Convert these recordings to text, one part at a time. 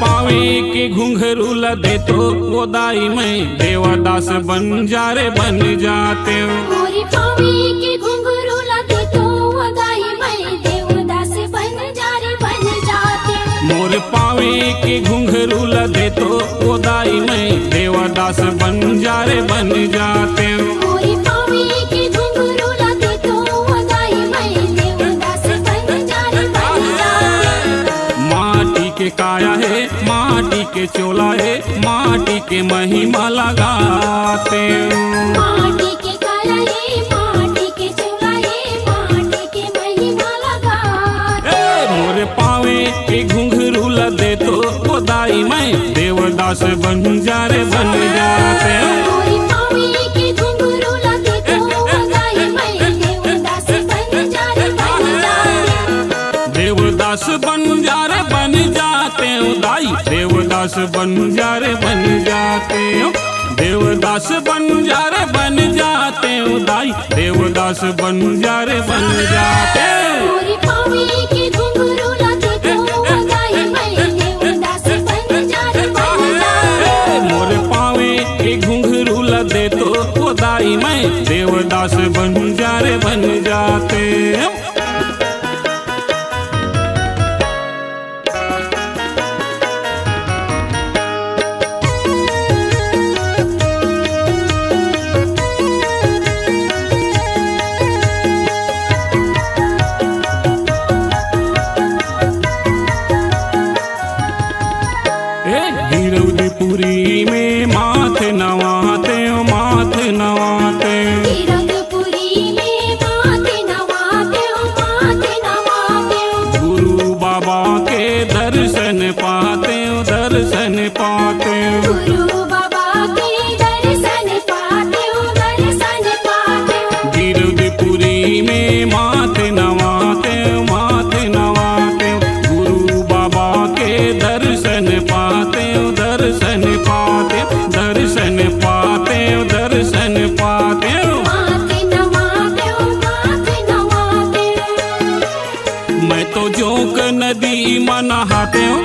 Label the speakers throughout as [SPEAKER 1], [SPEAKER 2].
[SPEAKER 1] पावे के घुंघरू लदे तो वो दाई मैं देवदास बन जा रे बन जाते हो।
[SPEAKER 2] मोरी पावे के घुंघरू लदे तो वो दाई मैं देवदास बन जा रे बन जाते हो।
[SPEAKER 1] मोर पावे के घुंघरू लदे तो वो दाई मैं देवदास बन जा रे बन जाते हो।
[SPEAKER 2] मोरी पावे के घुंघरू लदे तो वो दाई मैं देवदास बन जा रे बन जाते हो।
[SPEAKER 1] माटी के काया है माटी के चोला है माटी के महिमा लगाते हो।
[SPEAKER 2] माटी के काया है माटी के चोला है माटी के महिमा लगाते हो।
[SPEAKER 1] मोर पावे के घुंघरू लदे तो वो दाई मैं देवदास बन जा रे बन जाते हो।
[SPEAKER 2] मोरी पावे के घुंघरू लदे तो वो दाई मैं देवदास बन जा रे बन जाते हो।
[SPEAKER 1] देवदास बन जा रे बन जाते हो दाई देवदास बन जा रे बन जाते हो। देवदास बन जा रे बन जाते हो दाई देवदास बन जा रे बन जाते हो।
[SPEAKER 2] मोरी पावे के घुंघरू लदे तो वो दाई मैं देवदास बन जा रे बन जाते हो।
[SPEAKER 1] मोर पावे के घुंघरू लदे तो वो दाई मैं देवदास बन जा रे बन जाते हो। गिरौदपुरी में माथ नवाते हो माथ नवाते हो।
[SPEAKER 2] गिरौदपुरी में माथ नवाते हो माथ नवाते हो।
[SPEAKER 1] गुरु बाबा के दर्शन पाते हो दर्शन पाते हो।
[SPEAKER 2] गुरु बाबा के दर्शन पाते हो दर्शन पाते हो।
[SPEAKER 1] गिरौदपुरी में माथ नवाते हो माथ नवाते हो। गुरु बाबा के दर्शन पाते हो दर्शन पाते हो दर्शन पाते हो दर्शन पाते हो।
[SPEAKER 2] माथ नवाते हो माथ नवाते हो।
[SPEAKER 1] मैं तो जोक नदी मनाते हो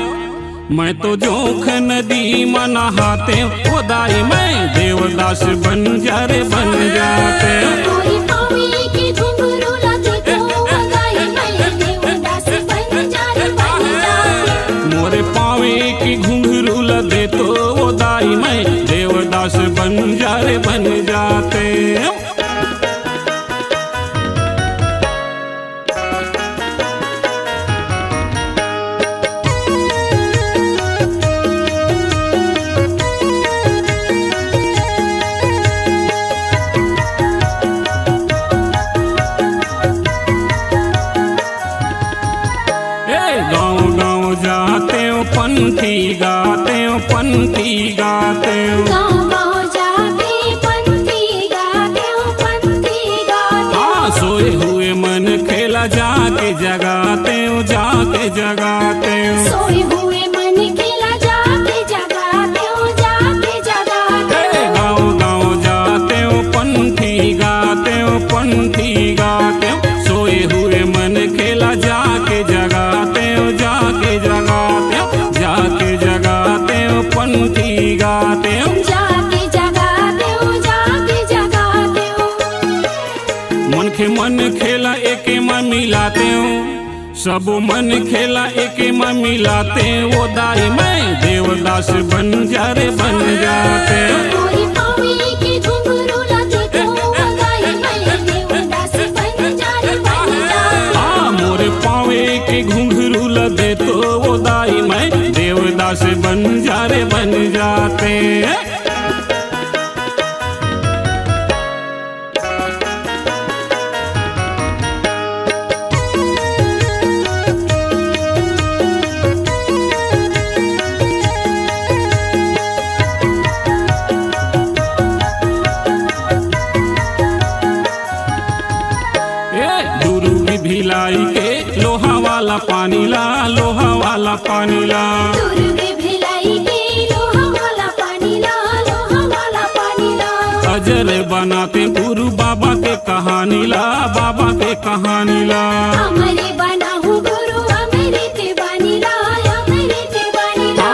[SPEAKER 1] मैं तो जोख नदी मनाते हो वो दाई मैं देवदास बन जा रे बन जाते हो।
[SPEAKER 2] मोरी पावे के घुंघरू लदे तो वो दाई मैं देवदास बन जा रे बन जाते हो।
[SPEAKER 1] मोरे पावे की घुंघरू लदे तो वो दाई मैं देवदास बन जा रे बन जाते हो। गाँव गाँव जाते हो पंथी गाते हो पंथी गाते हो।
[SPEAKER 2] गाँव गाँव जाके पंथी गाते हो पंथी गाते हो।
[SPEAKER 1] हाँ सोए हुए मन खेला जाके जगाते हो जाके जगाते हो।
[SPEAKER 2] सोए हुए मन खिला जाके जगाते हो जाके जगाते हो।
[SPEAKER 1] गाँव गाँव जाते हो पंथी गाते हो पंथी गाते हो। सोए हुए मन खेला जाके जगाते हो जाके जगाते हो जाके जगाते हो पंथी गाते हो।
[SPEAKER 2] जाके जगाते हो जाके जगाते हो।
[SPEAKER 1] मन के मन खेला एके में मिलाते हो सब मन खेला एके में मिलाते हो वो दाई मैं देवदास बन जा रे बन जाते हो।
[SPEAKER 2] मोरी पावे के घुंघरू लदे तो वो दाई मैं देवदास बन जा रे बन जाते हो।
[SPEAKER 1] हाँ मोरे पावे के घुंघरू लदे तो वो दाई मैं देवदास बन जा रे बन जाते हैं। भिलाई के लोहा वाला पानी ला लोहा वाला पानी ला।
[SPEAKER 2] दुर्ग भिलाई के लोहा वाला पानी ला लोहा वाला पानी ला।
[SPEAKER 1] अजर बनाते गुरु बाबा के कहानी ला बाबा के कहानी ला।
[SPEAKER 2] अमरे बना हूँ गुरु अमृत बानी ला अमृत बानी ला।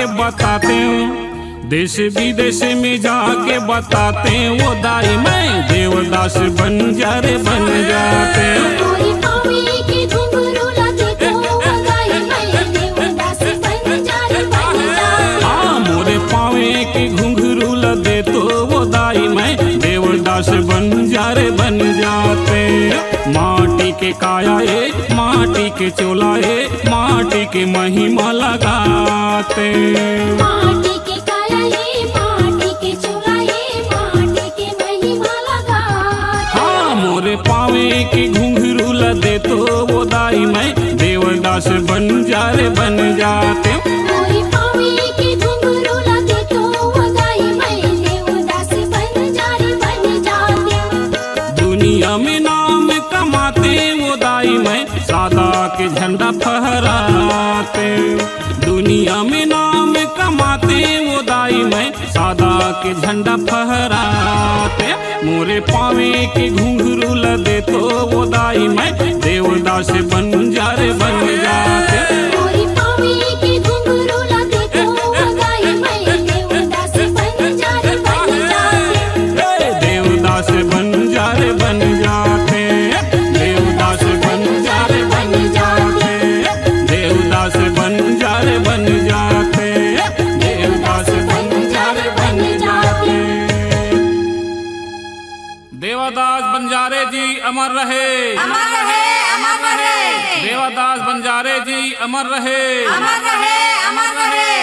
[SPEAKER 1] जाके बताते हैं, देश विदेश में जाके बताते हैं वो दाई मैं देवदास बंजारे बन जाते हैं।
[SPEAKER 2] मोरे पावे के घुंघरू लगे तो वो दाई मैं देवदास बंजारे बन जाते।
[SPEAKER 1] हाँ मोरे पावे के घुंघरू लगे तो वो दाई मैं देवदास बंजारे बन जाते। माटी के काया माटी के चोला माटी के महिमा लगाते।
[SPEAKER 2] माटी के काया माटी के चोला माटी के महिमा लगाते।
[SPEAKER 1] हाँ मोरे पावे के घुंघरू लदे तो वो दाई मैं देवदास बंजारे बन जाते।
[SPEAKER 2] मोरे पावे के घुंघरू लगे तो वो दाई मैं देवदास बंजारे बन जाते।
[SPEAKER 1] दुनिया में नाम कमाते वो दाई मैं सादा के झंडा फहराते। दुनिया में नाम कमाते वो दाई मैं सादा के झंडा फहराते। मोरे पावे के घुंघरू लदे तो वो दाई मैं देवदास बंजारे बन जाते।
[SPEAKER 2] मोरे पावे के घुंघरू लगे तो वो दाई मैं देवदास बंजारे बन जाते।
[SPEAKER 1] देवदास बंजारे बन जाते। देवदास बंजारे बन जाते। देवदास बंजारे बन जाते। देवदास बंजारे बन जाते। देवदास बंजारे जी अमर रहे,
[SPEAKER 3] अमर रहे, अमर रहे।
[SPEAKER 1] देवदास बंजारे जी अमर रहे,
[SPEAKER 3] अमर रहे, अमर रहे।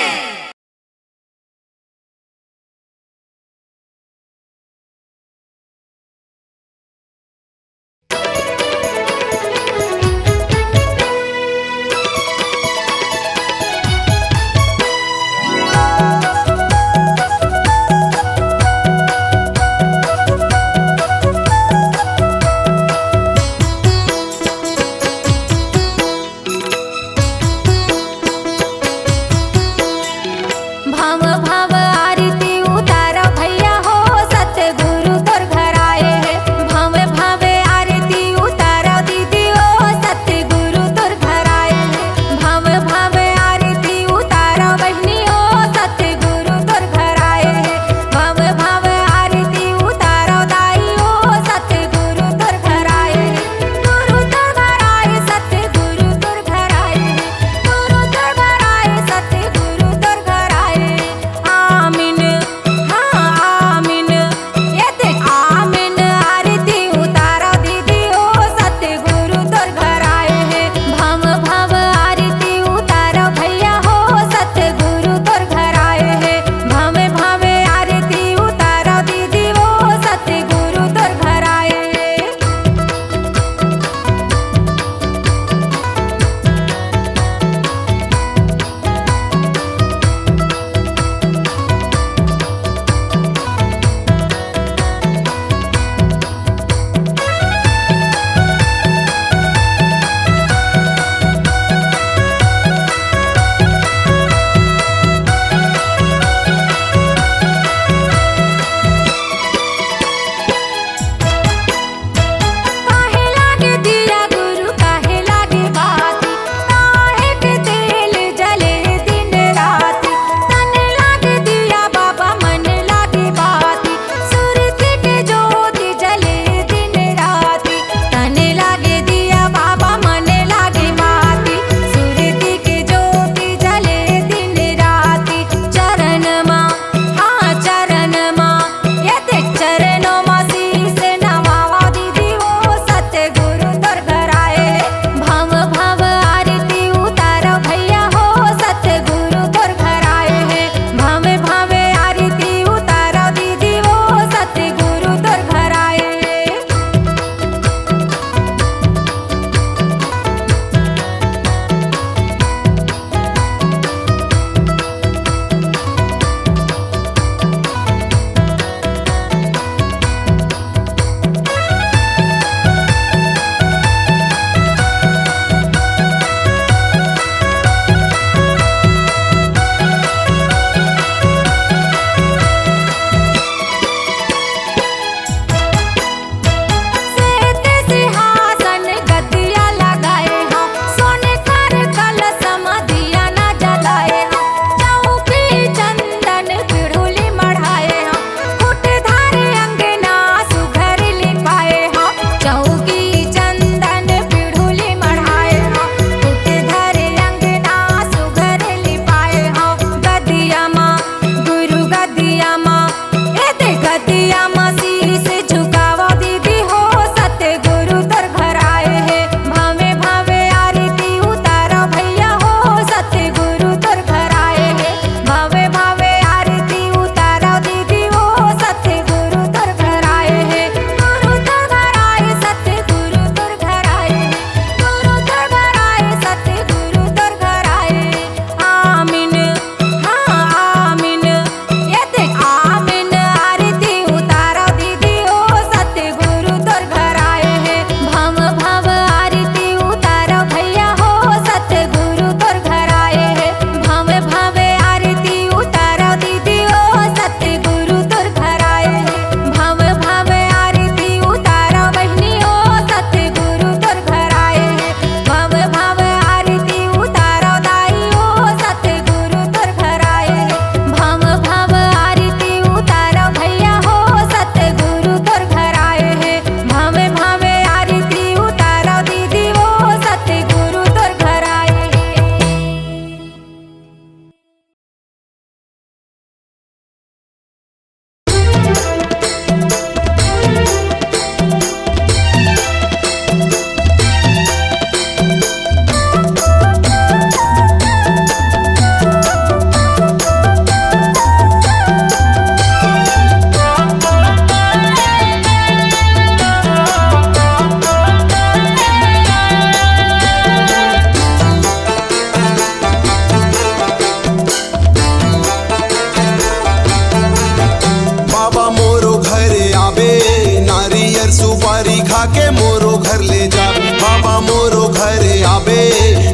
[SPEAKER 4] घर ले जाबे। बाबा मोरो घरे आबे,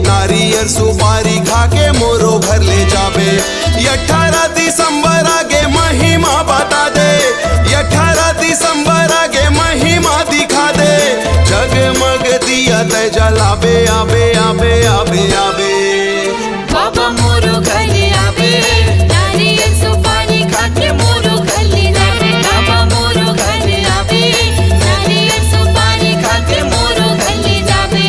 [SPEAKER 4] नारियल सुपारी खा के मोरो घर ले जाबे। 18 दिसंबर आगे महिमा बता दे, 18 दिसंबर आगे महिमा दिखा दे। जगमग दिया तय जलाबे, आबे आबे आबे आबे।
[SPEAKER 2] बाबा मोरो घरे आबे, नारियल सुपारी खा के मोरो घर ले जाबे। बाबा मोरो घरे आबे, नारियल सुपारी खा के मोरो घर ले जाबे।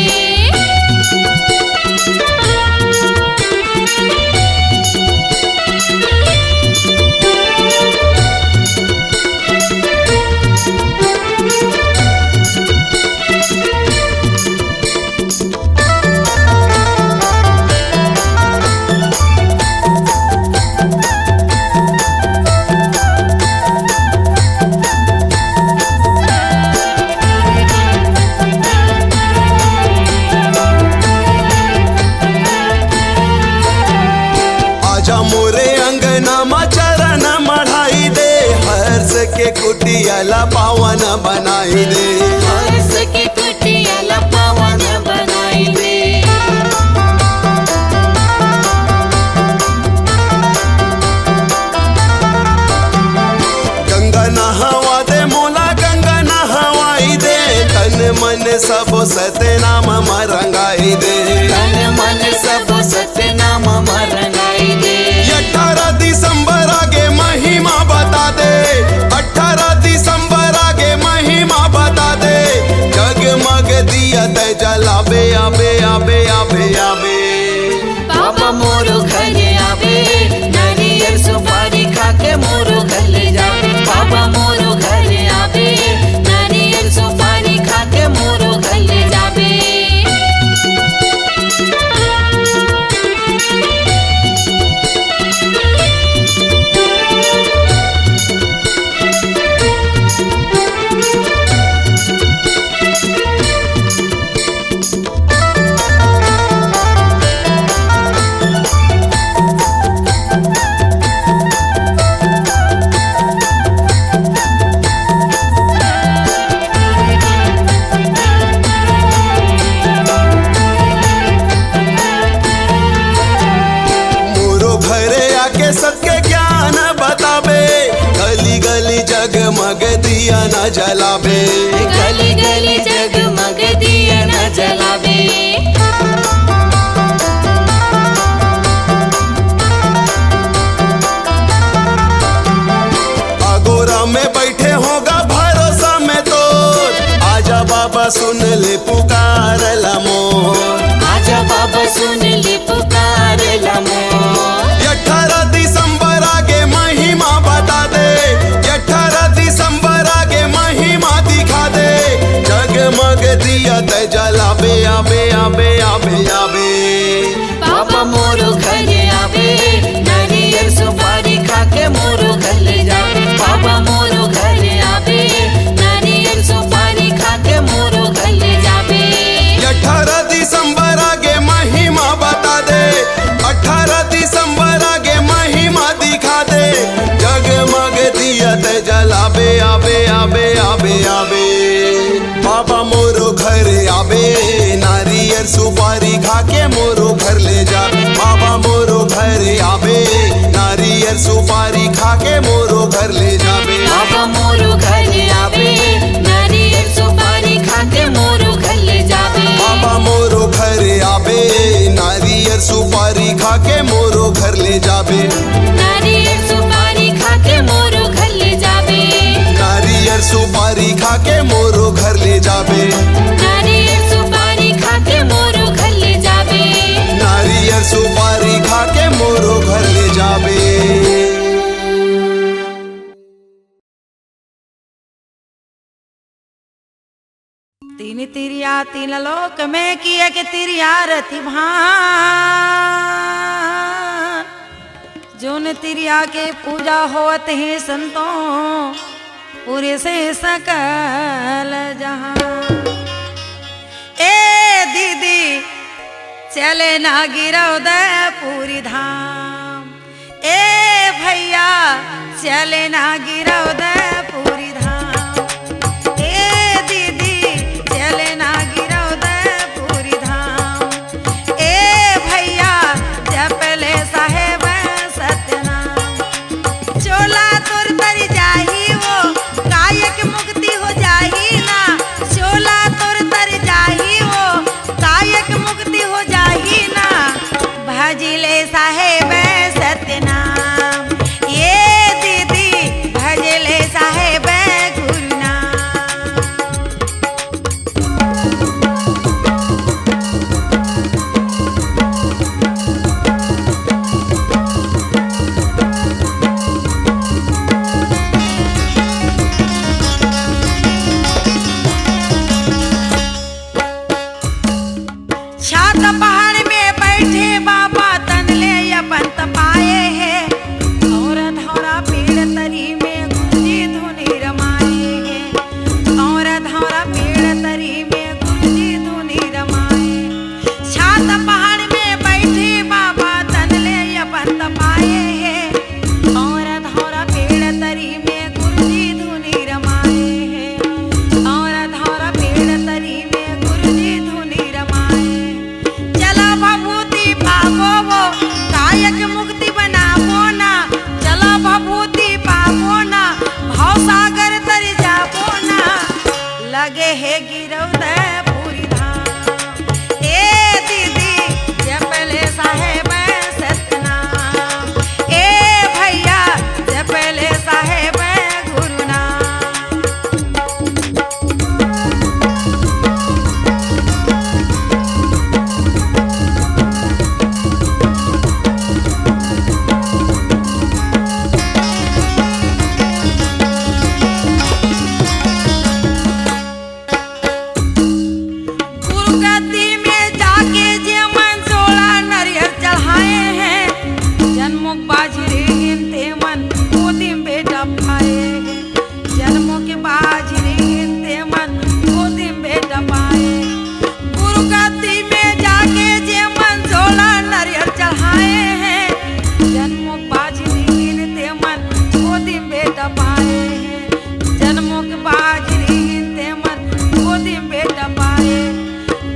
[SPEAKER 4] आजा मोरे अंगना मा चरण मढ़ाई दे, हर्ष के कुटियाला पावन बनाई दे।
[SPEAKER 2] हर्ष के कुटियाला पावन बनाई दे।
[SPEAKER 4] गंगा नहवा दे मोला, गंगा नहवाई दे। तन मन सब सतनाम रंगाई दे।
[SPEAKER 2] तन मन सब सतनाम रंगाई दे।
[SPEAKER 4] 18 दिसंबर आगे महिमा बता दे, 18 दिसंबर आगे महिमा बता दे। जगमग दिया तय जलाबे, आबे आबे आबे आबे।
[SPEAKER 2] बाबा मोरो घरे आबे, नारियल सुपारी खा के मोरो घर ले जाबे। बाबा मोरो घरे आबे, नारियल सुपारी खा के मोरो घर ले जाबे।
[SPEAKER 4] मोरो घरे आके सबके ज्ञान बताबे, गली गली जगमग दिया न जलाबे।
[SPEAKER 2] गली गली जगमग दिया न जलाबे।
[SPEAKER 4] आगोरा में बैठे होगा भरोसा में तो, आजा बाबा सुन ले पुकार मोर।
[SPEAKER 2] आजा बाबा सुन ले पुकार मोर।
[SPEAKER 4] 18 दिसंबर आगे महिमा बता दे, 18 दिसंबर आगे महिमा दिखा दे। जगमग दिया तय जलाबे, आबे आबे आबे आबे।
[SPEAKER 2] बाबा मोरो घरे आबे, नारियल सुपारी खा के मोरो घर ले जाबे। बाबा मोरो घरे आबे, नारियल सुपारी खा के मोरो घर ले जाबे।
[SPEAKER 4] 18 दिसंबर आगे महिमा बता दे, 18 दिसंबर आगे महिमा दिखा दे। जगमग दिया तय जलाबे, आबे आबे आबे आबे। बाबा मोरो घरे आबे, नारियल सुपारी खा के मोरो घर ले जाबे। बाबा मोरो घरे आबे, नारियल सुपारी खा के मोरो घर ले जाबे।
[SPEAKER 2] बाबा मोरो घरे आबे, नारियल सुपारी खा के मोरो घर ले जाबे।
[SPEAKER 4] बाबा मोरो घरे आबे, नारियल सुपारी खा के मोरो घर ले जाबे।
[SPEAKER 2] नारियल सुपारी खा के मोरो घर ले जाबे।
[SPEAKER 4] नारियल सुपारी खा के मोरो घर ले जाबे।
[SPEAKER 2] नारियल सुपारी खा के मोरो घर ले जाबे।
[SPEAKER 4] नारियल सुपारी खा के मोरो घर ले जाबे।
[SPEAKER 3] तीन तिरिया तीन लोक में किए के तिरिया रति भान। जोन तिरिया के पूजा होत है संतों, पूरे से सकल जहां। ए दीदी चले ना गिरव दे पूरी धाम। ए भैया चले ना गिरव दे पूरी धाम। ए दीदी चले ना बाजरे गिनते मन गोदी में बेटा पाए, जन्मों के बाजरे गिनते मन गोदी में बेटा पाए। गुरु गद्दी में जाके जे मन झोला नारियल चढ़ाए हैं, जन्मों के बाजरे गिनते मन गोदी में बेटा पाए हैं, जन्मों के बाजरे गिनते मन गोदी में बेटा पाए।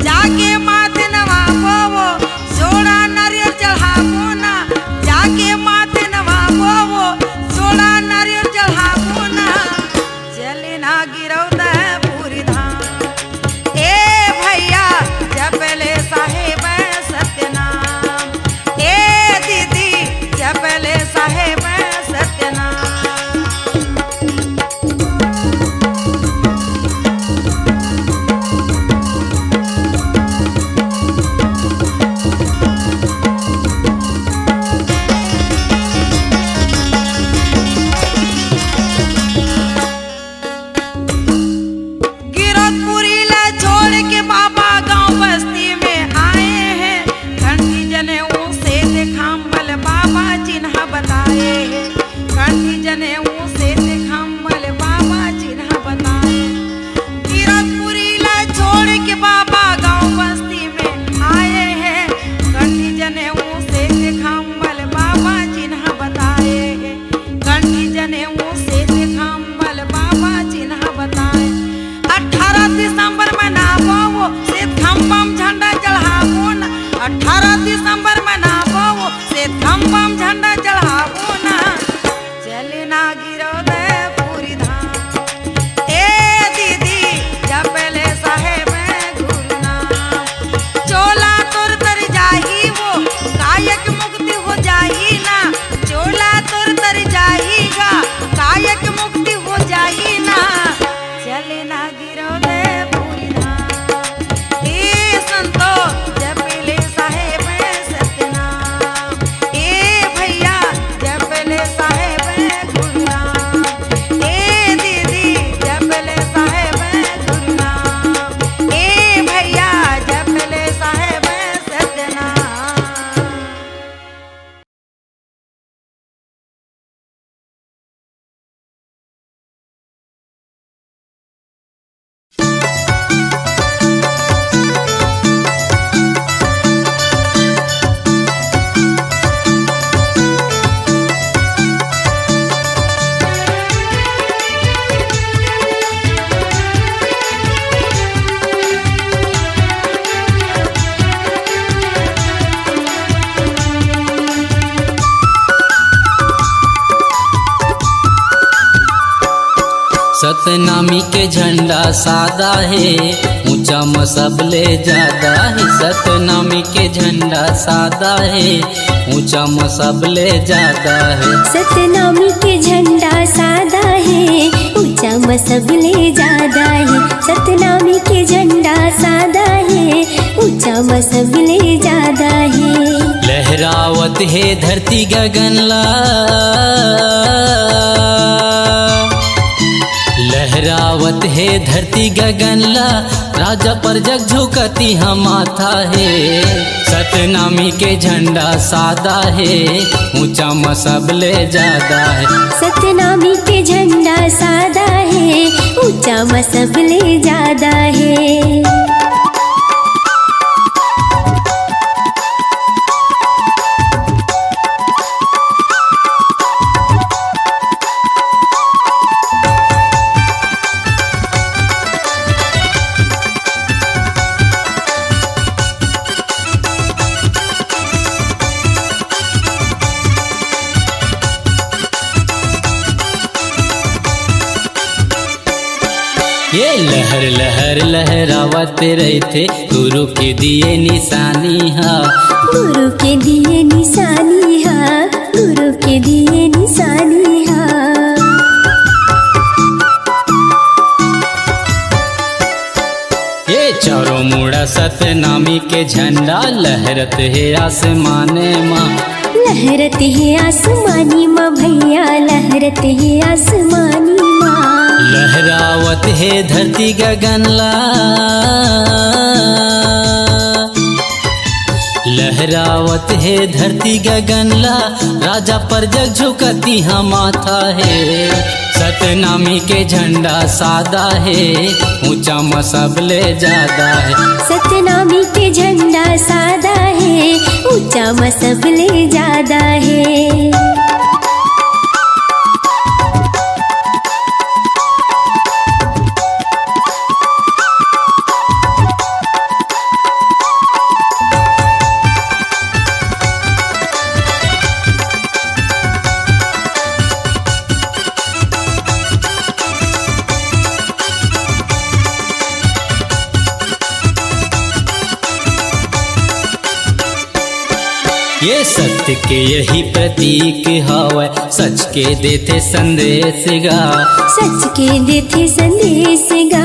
[SPEAKER 3] जाके माथे नवाबो वो सोड़ा नारियल चढ़ाबो ना, जाके माथे नवाबो वो सोड़ा नारियल चढ़ाबो ना, चले ना गिरौ दे पूरी धाम। ए भैया जपले साहेब सत्यनाम, ए दीदी जपले साहेब सत्यनाम। गिरधपुरी ला छोड़ के बाबा गांव बस्ती में आए हैं, कंठी जनेऊ से दिखाम्बल बाबा चिन्ह बताए हैं, कंठी जनेऊ से दिखाम्बल बाबा चिन्ह बताए। गिरधपुरी ला छोड़ के बाबा गांव बस्ती में आए हैं, कंठी जनेऊ से दिखाम्बल बाबा चिन्ह बताए हैं, कंठी जनेऊ से दिखाम्बल बाबा चिन्ह बताए। 18 दिसंबर मनाबो वो श्वेत खम्बम झंडा चढ़ाबो ना, 18 दिसंबर मनाबो वो श्वेत खम्बम झंडा चढ़ाबो ना, चले ना गिरो दे पूरी धाम। ए दीदी जपले साहेब गुरु नाम, चोला तोर तर जाही वो कायक मुक्ति हो जाही ना, चोला तोर तर जाहीगा कायक मुक्ति हो जाही ना, चले ना गिरो दे पूरी धाम। ए संतो जपले साहेब सत्यनाम, ए भैया जपले साहेब गुरु नाम, ए दीदी जपले साहेब गुरु नाम, ए भैया जपले साहेब सत्यनाम।
[SPEAKER 5] सतनामी के झंडा सादा है, ऊंचा मसबले ज्यादा है। सतनामी के झंडा सादा है, ऊंचा मसबले ज्यादा है।
[SPEAKER 6] सतनामी के झंडा सादा है, ऊंचा मसबले ज्यादा है। सतनामी के झंडा सादा है, ऊंचा मसबले ज्यादा है।
[SPEAKER 5] लहरावत है धरती गगनला, लहरावत है धरती गगनला, राजा पर जग झुकती हम माथा है। सतनामी के झंडा सादा है, ऊंचा मसबले ज्यादा है।
[SPEAKER 6] सतनामी के झंडा सादा है, ऊंचा मसबले ज्यादा है।
[SPEAKER 5] ये लहर लहर लहरावत रहते, गुरु के दिए निशानी हा,
[SPEAKER 6] गुरु के दिए निशानी हा, गुरु के दिए निशानी हा।
[SPEAKER 5] ये चारों मुड़ा सतनामी के झंडा लहरत है आसमाने माँ,
[SPEAKER 6] लहरत है आसमानी माँ भैया, लहरत है आसमानी माँ।
[SPEAKER 5] लहरावत है धरती गगनला, लहरावत है धरती गगनला, राजा पर जग झुकती हम माथा है। सतनामी के झंडा सादा है, ऊंचा मसबले ज्यादा है।
[SPEAKER 6] सतनामी के झंडा सादा है, ऊंचा मसबले ज्यादा है।
[SPEAKER 5] ये सत्य के यही प्रतीक हवै, सच के देते संदेश गा।
[SPEAKER 6] सच के देते संदेश गा,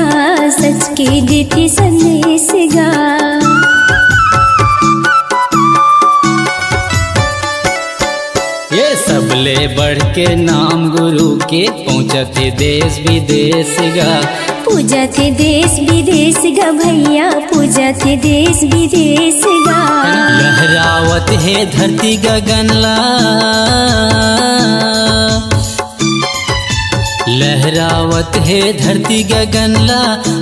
[SPEAKER 6] सच के देते संदेश गा।
[SPEAKER 5] ये सबले बढ़ के नाम गुरु के, पहुँचते देश विदेश गा।
[SPEAKER 6] पूजा थे देश विदेश गा भैया, पूजा थे देश विदेश गा।
[SPEAKER 5] लहरावत है धरती गगनला, लहरावत है धरती गगनला,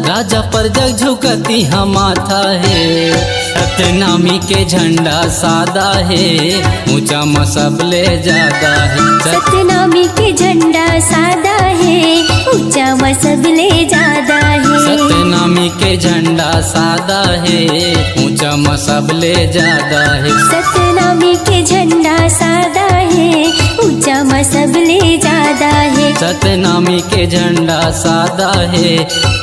[SPEAKER 5] राजा पर जग झुकती हम माथा है। सतनामी के झंडा सादा है, ऊंचा मसबले ज्यादा है।
[SPEAKER 6] सतनामी के झंडा सादा है, ऊंचा मसबले ज्यादा है।
[SPEAKER 5] सतनामी के झंडा सादा है, ऊंचा मसबले ज्यादा है।
[SPEAKER 6] सतनामी के झंडा सादा है, ऊंचा मसबले ज्यादा है।
[SPEAKER 5] सतनामी के झंडा सादा है,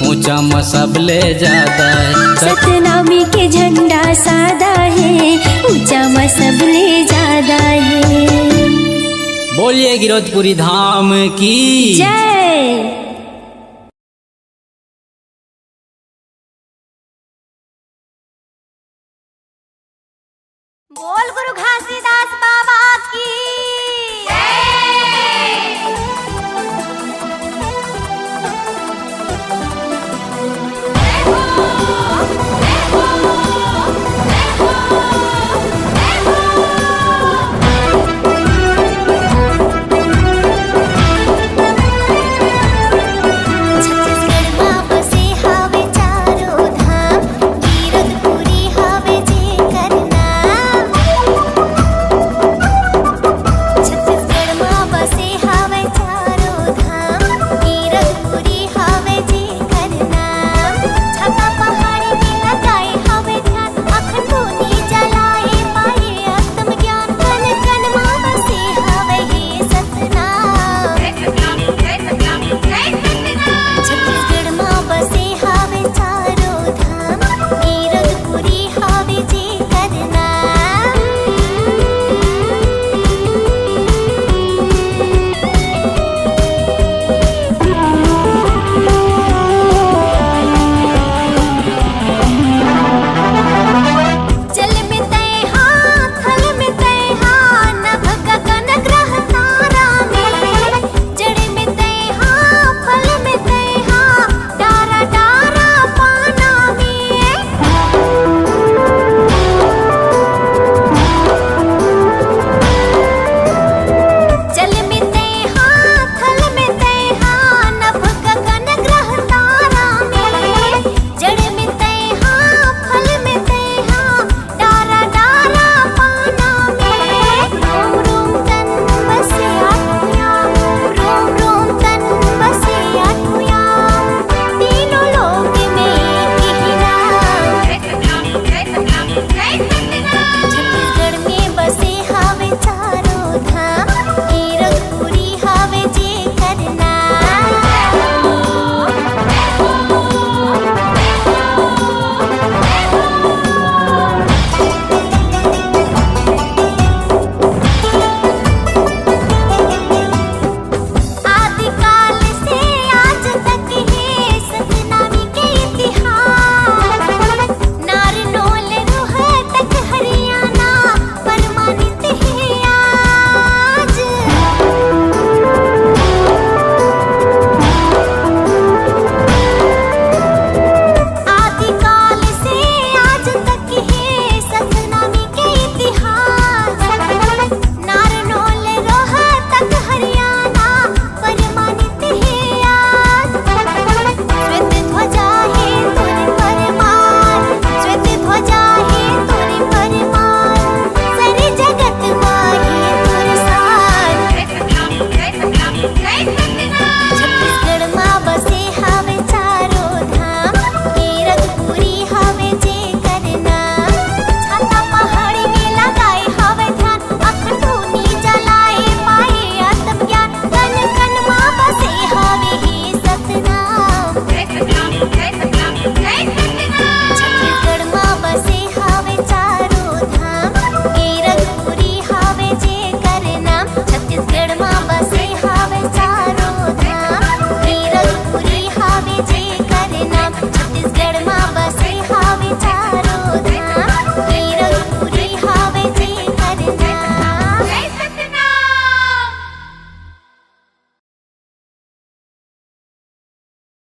[SPEAKER 5] ऊंचा मसबले ज्यादा है।
[SPEAKER 6] सतनामी के झंडा सादा है, ऊंचा मसबले ज्यादा है।
[SPEAKER 5] बोलिए गिरौदपुरी धाम की
[SPEAKER 6] जय।